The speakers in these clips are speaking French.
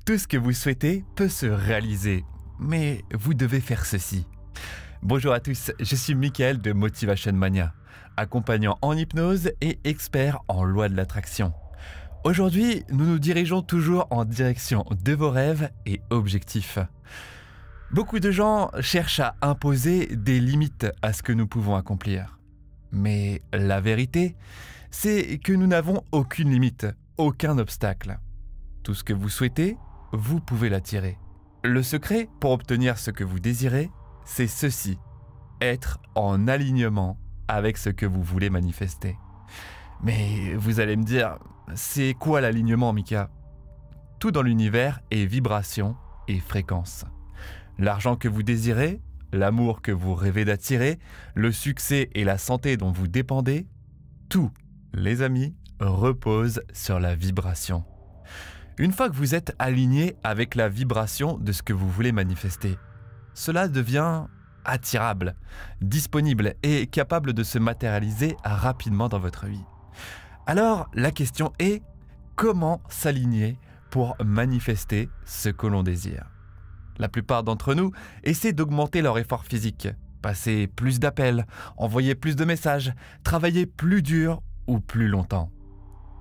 Tout ce que vous souhaitez peut se réaliser, mais vous devez faire ceci. Bonjour à tous, je suis Mickaël de Motivation Mania, accompagnant en hypnose et expert en loi de l'attraction. Aujourd'hui, nous nous dirigeons toujours en direction de vos rêves et objectifs. Beaucoup de gens cherchent à imposer des limites à ce que nous pouvons accomplir. Mais la vérité, c'est que nous n'avons aucune limite, aucun obstacle. Tout ce que vous souhaitez, vous pouvez l'attirer. Le secret pour obtenir ce que vous désirez, c'est ceci: être en alignement avec ce que vous voulez manifester. Mais vous allez me dire, c'est quoi l'alignement, Mika? Tout dans l'univers est vibration et fréquence. L'argent que vous désirez, l'amour que vous rêvez d'attirer, le succès et la santé dont vous dépendez, tout, les amis, repose sur la vibration. Une fois que vous êtes aligné avec la vibration de ce que vous voulez manifester, cela devient attirable, disponible et capable de se matérialiser rapidement dans votre vie. Alors, la question est, comment s'aligner pour manifester ce que l'on désire? La plupart d'entre nous essaient d'augmenter leur effort physique, passer plus d'appels, envoyer plus de messages, travailler plus dur ou plus longtemps.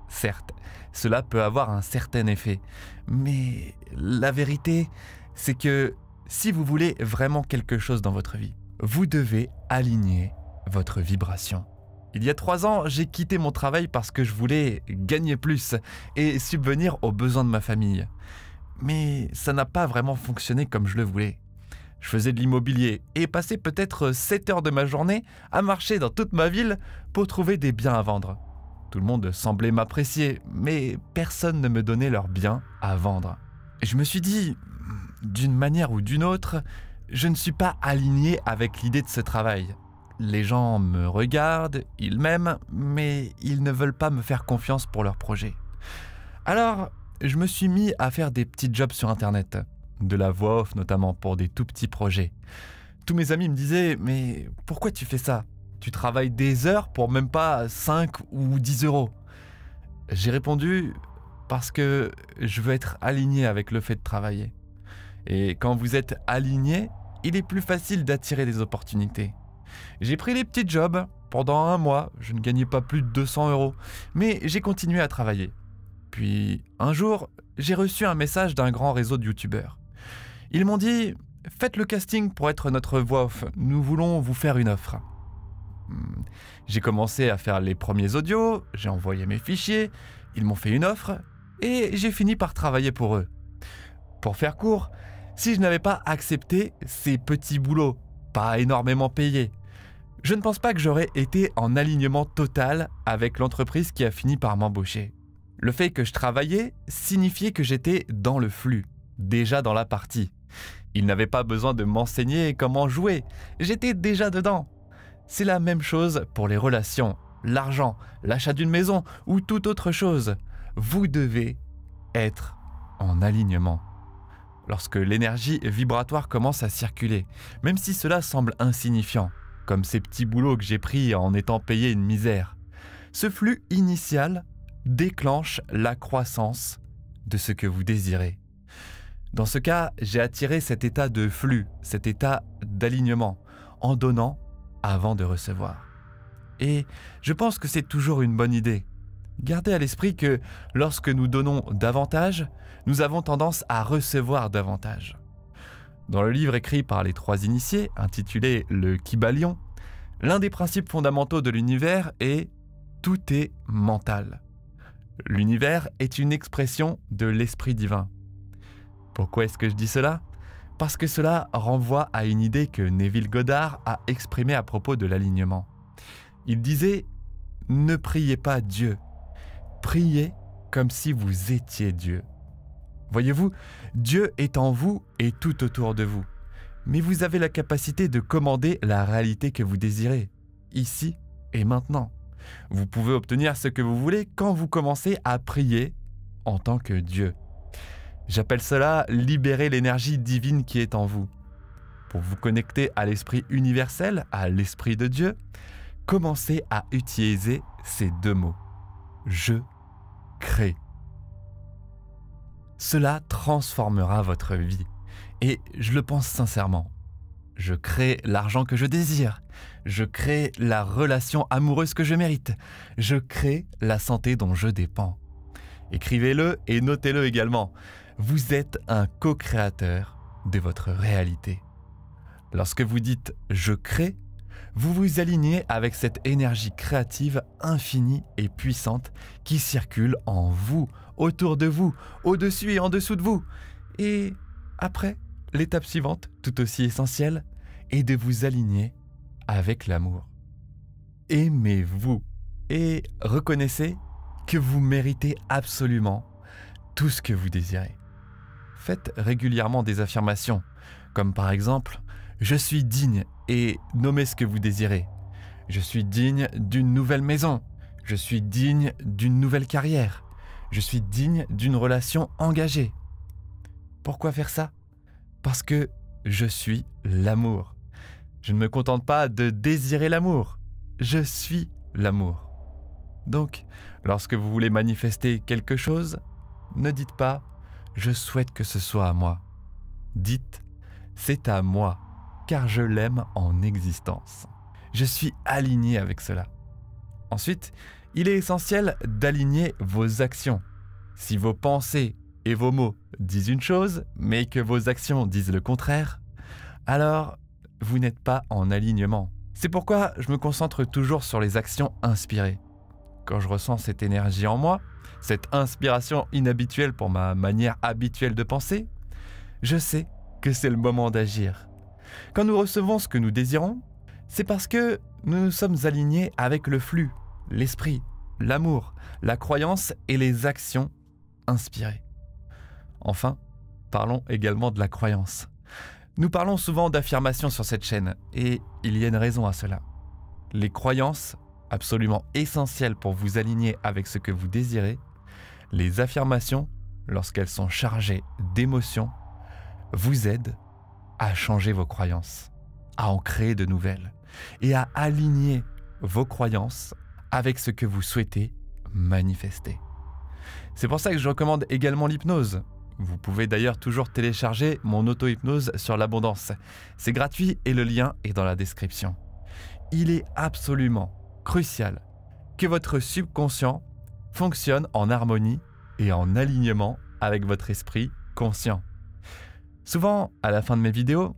Certes, cela peut avoir un certain effet, mais la vérité, c'est que si vous voulez vraiment quelque chose dans votre vie, vous devez aligner votre vibration. Il y a 3 ans, j'ai quitté mon travail parce que je voulais gagner plus et subvenir aux besoins de ma famille. Mais ça n'a pas vraiment fonctionné comme je le voulais. Je faisais de l'immobilier et passais peut-être 7 heures de ma journée à marcher dans toute ma ville pour trouver des biens à vendre. Tout le monde semblait m'apprécier, mais personne ne me donnait leurs biens à vendre. Et je me suis dit, d'une manière ou d'une autre, je ne suis pas aligné avec l'idée de ce travail. Les gens me regardent, ils m'aiment, mais ils ne veulent pas me faire confiance pour leur projet. Alors, je me suis mis à faire des petits jobs sur Internet, de la voix off notamment pour des tout petits projets. Tous mes amis me disaient « Mais pourquoi tu fais ça ? Tu travailles des heures pour même pas 5 ou 10 euros. » J'ai répondu « Parce que je veux être aligné avec le fait de travailler. Et quand vous êtes aligné, il est plus facile d'attirer des opportunités. » J'ai pris les petits jobs. Pendant 1 mois, je ne gagnais pas plus de 200 euros, mais j'ai continué à travailler. Puis, un jour, j'ai reçu un message d'un grand réseau de youtubeurs. Ils m'ont dit « Faites le casting pour être notre voix off, nous voulons vous faire une offre. » J'ai commencé à faire les premiers audios, j'ai envoyé mes fichiers, ils m'ont fait une offre et j'ai fini par travailler pour eux. Pour faire court, si je n'avais pas accepté ces petits boulots, pas énormément payés, je ne pense pas que j'aurais été en alignement total avec l'entreprise qui a fini par m'embaucher. Le fait que je travaillais signifiait que j'étais dans le flux, déjà dans la partie. Ils n'avaient pas besoin de m'enseigner comment jouer, j'étais déjà dedans. C'est la même chose pour les relations, l'argent, l'achat d'une maison ou toute autre chose. Vous devez être en alignement. Lorsque l'énergie vibratoire commence à circuler, même si cela semble insignifiant, comme ces petits boulots que j'ai pris en étant payé une misère, ce flux initial déclenche la croissance de ce que vous désirez. Dans ce cas, j'ai attiré cet état de flux, cet état d'alignement, en donnant avant de recevoir. Et je pense que c'est toujours une bonne idée. Gardez à l'esprit que lorsque nous donnons davantage, nous avons tendance à recevoir davantage. Dans le livre écrit par les 3 initiés, intitulé Le Kybalion, l'un des principes fondamentaux de l'univers est « tout est mental ». L'univers est une expression de l'esprit divin. Pourquoi est-ce que je dis cela ? Parce que cela renvoie à une idée que Neville Goddard a exprimée à propos de l'alignement. Il disait « Ne priez pas Dieu, priez comme si vous étiez Dieu. » Voyez-vous, Dieu est en vous et tout autour de vous. Mais vous avez la capacité de commander la réalité que vous désirez, ici et maintenant. Vous pouvez obtenir ce que vous voulez quand vous commencez à prier en tant que Dieu. J'appelle cela « libérer l'énergie divine qui est en vous ». Pour vous connecter à l'esprit universel, à l'esprit de Dieu, commencez à utiliser ces 2 mots. Je crée. cela transformera votre vie. Et je le pense sincèrement. Je crée l'argent que je désire. Je crée la relation amoureuse que je mérite. Je crée la santé dont je dépends. Écrivez-le et notez-le également. Vous êtes un co-créateur de votre réalité. Lorsque vous dites « je crée », vous vous alignez avec cette énergie créative infinie et puissante qui circule en vous, autour de vous, au-dessus et en dessous de vous. Et après, l'étape suivante, tout aussi essentielle, est de vous aligner avec l'amour. Aimez-vous et reconnaissez que vous méritez absolument tout ce que vous désirez. Faites régulièrement des affirmations, comme par exemple « Je suis digne » et nommez ce que vous désirez. « Je suis digne d'une nouvelle maison ». « Je suis digne d'une nouvelle carrière ». « Je suis digne d'une relation engagée ». Pourquoi faire ça? Parce que je suis l'amour. Je ne me contente pas de désirer l'amour. Je suis l'amour. Donc, lorsque vous voulez manifester quelque chose, ne dites pas « je souhaite que ce soit à moi ». Dites « c'est à moi, car je l'aime en existence ». Je suis aligné avec cela. Ensuite, il est essentiel d'aligner vos actions. Si vos pensées et vos mots disent une chose, mais que vos actions disent le contraire, alors vous n'êtes pas en alignement. C'est pourquoi je me concentre toujours sur les actions inspirées. Quand je ressens cette énergie en moi, cette inspiration inhabituelle pour ma manière habituelle de penser, je sais que c'est le moment d'agir. Quand nous recevons ce que nous désirons, c'est parce que nous nous sommes alignés avec le flux, l'esprit, l'amour, la croyance et les actions inspirées. Enfin, parlons également de la croyance. Nous parlons souvent d'affirmations sur cette chaîne et il y a une raison à cela. Les croyances, absolument essentielles pour vous aligner avec ce que vous désirez, les affirmations, lorsqu'elles sont chargées d'émotions, vous aident à changer vos croyances, à en créer de nouvelles et à aligner vos croyances avec ce que vous souhaitez manifester. C'est pour ça que je recommande également l'hypnose. Vous pouvez d'ailleurs toujours télécharger mon auto-hypnose sur l'abondance. C'est gratuit et le lien est dans la description. Il est absolument crucial que votre subconscient fonctionne en harmonie et en alignement avec votre esprit conscient. Souvent, à la fin de mes vidéos,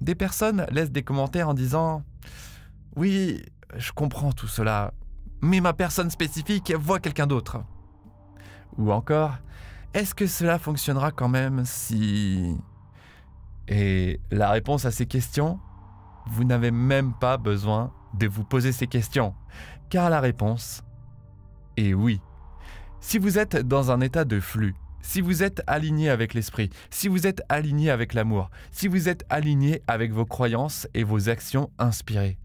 des personnes laissent des commentaires en disant « Oui, je comprends tout cela, mais ma personne spécifique voit quelqu'un d'autre. » Ou encore « Est-ce que cela fonctionnera quand même si… » Et la réponse à ces questions, vous n'avez même pas besoin de vous poser ces questions, car la réponse est oui. Si vous êtes dans un état de flux, si vous êtes aligné avec l'esprit, si vous êtes aligné avec l'amour, si vous êtes aligné avec vos croyances et vos actions inspirées,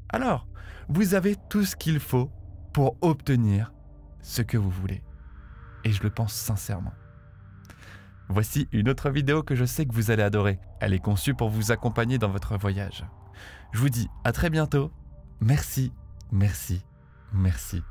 alors vous avez tout ce qu'il faut pour obtenir ce que vous voulez. Et je le pense sincèrement. Voici une autre vidéo que je sais que vous allez adorer. Elle est conçue pour vous accompagner dans votre voyage. Je vous dis à très bientôt. Merci, merci, merci.